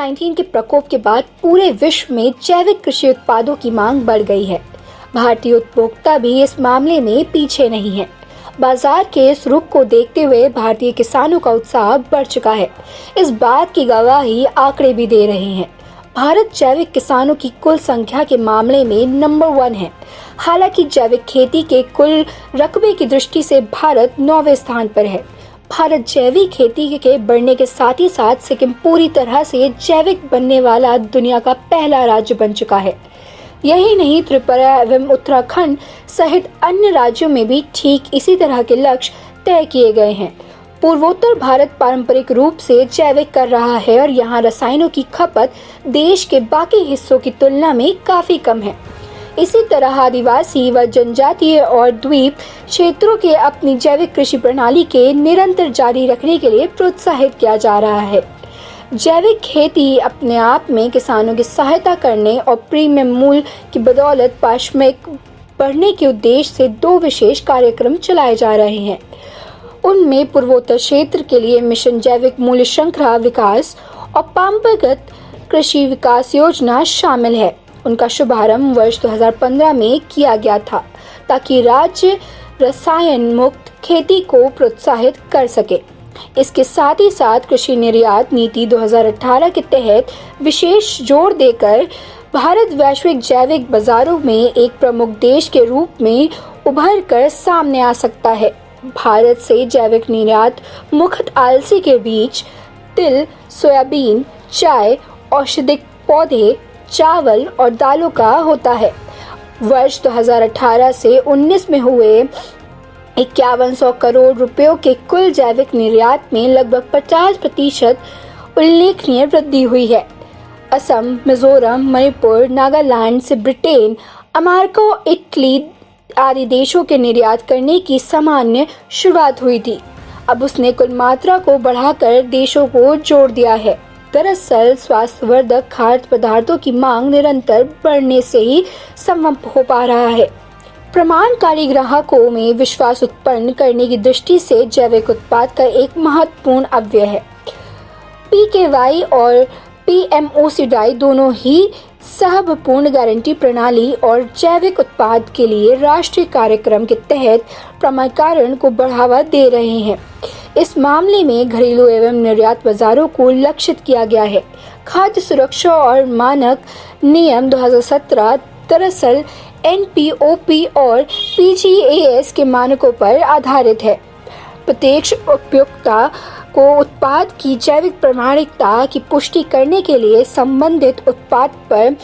कोविड-19 के प्रकोप के बाद पूरे विश्व में जैविक कृषि उत्पादों की मांग बढ़ गई है। भारतीय उपभोक्ता भी इस मामले में पीछे नहीं है। बाजार के इस रुख को देखते हुए भारतीय किसानों का उत्साह बढ़ चुका है। इस बात की गवाही आंकड़े भी दे रहे हैं। भारत जैविक किसानों की कुल संख्या के मामले में नंबर 1 है। हालांकि जैविक खेती के कुल रकबे की दृष्टि से भारत 9वें स्थान पर है। भारत जैविक खेती के बढ़ने के साथ ही साथ सिक्किम पूरी तरह से जैविक बनने वाला दुनिया का पहला राज्य बन चुका है। यही नहीं, त्रिपुरा एवं उत्तराखंड सहित अन्य राज्यों में भी ठीक इसी तरह के लक्ष्य तय किए गए हैं। पूर्वोत्तर भारत पारंपरिक रूप से जैविक कर रहा है और यहाँ रसायनों की खपत देश के बाकी हिस्सों की तुलना में काफी कम है। इसी तरह आदिवासी व जनजातीय और द्वीप क्षेत्रों के अपनी जैविक कृषि प्रणाली के निरंतर जारी रखने के लिए प्रोत्साहित किया जा रहा है। जैविक खेती अपने आप में किसानों की सहायता करने और प्रीमियम मूल्य की बदौलत पारिश्रमिक बढ़ने के उद्देश्य से 2 विशेष कार्यक्रम चलाए जा रहे हैं। उनमें पूर्वोत्तर क्षेत्र के लिए मिशन जैविक मूल्य श्रृंखला विकास और परंपरागत कृषि विकास योजना शामिल है। उनका शुभारंभ वर्ष 2015 में किया गया था ताकि राज्य रसायन मुक्त खेती को प्रोत्साहित कर सके। इसके साथ ही साथ कृषि निर्यात नीति 2018 के तहत विशेष जोर देकर भारत वैश्विक जैविक बाजारों में एक प्रमुख देश के रूप में उभर कर सामने आ सकता है। भारत से जैविक निर्यात मुख्यतः अलसी के बीज, तिल, सोयाबीन, चाय, औषधिक पौधे, चावल और दालों का होता है। वर्ष 2018 से 19 में हुए 5100 करोड़ रुपयों के कुल जैविक निर्यात में लगभग 50% उल्लेखनीय वृद्धि हुई है। असम, मिजोरम, मणिपुर, नागालैंड से ब्रिटेन, अमेरिका, इटली आदि देशों के निर्यात करने की सामान्य शुरुआत हुई थी। अब उसने कुल मात्रा को बढ़ाकर देशों को जोड़ दिया है। दरअसल स्वास्थ्यवर्धक खाद्य पदार्थों की मांग निरंतर बढ़ने से ही संभव हो पा रहा है। प्रमाणकारी ग्राहकों में विश्वास उत्पन्न करने की दृष्टि से जैविक उत्पाद का एक महत्वपूर्ण अवयव है। PKY और PMOCI दोनों ही सहपूर्ण गारंटी प्रणाली और जैविक उत्पाद के लिए राष्ट्रीय कार्यक्रम के तहत प्रमाणीकरण को बढ़ावा दे रहे हैं। इस मामले में घरेलू एवं निर्यात बाजारों को लक्षित किया गया है। खाद्य सुरक्षा और मानक नियम 2017 दरअसल NPOP और PGAS के मानकों पर आधारित है। प्रत्यक्ष उपभोक्ता को उत्पाद की जैविक प्रमाणिकता की पुष्टि करने के लिए संबंधित उत्पाद पर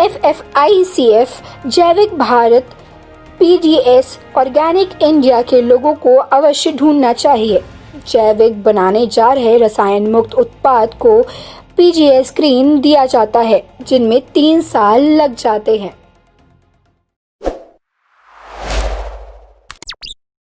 FFICF, जैविक भारत, PGS, ऑर्गेनिक इंडिया के लोगों को अवश्य ढूंढना चाहिए। जैविक बनाने जा रहे रसायन मुक्त उत्पाद को PGS स्क्रीन दिया जाता है, जिनमें 3 साल लग जाते हैं।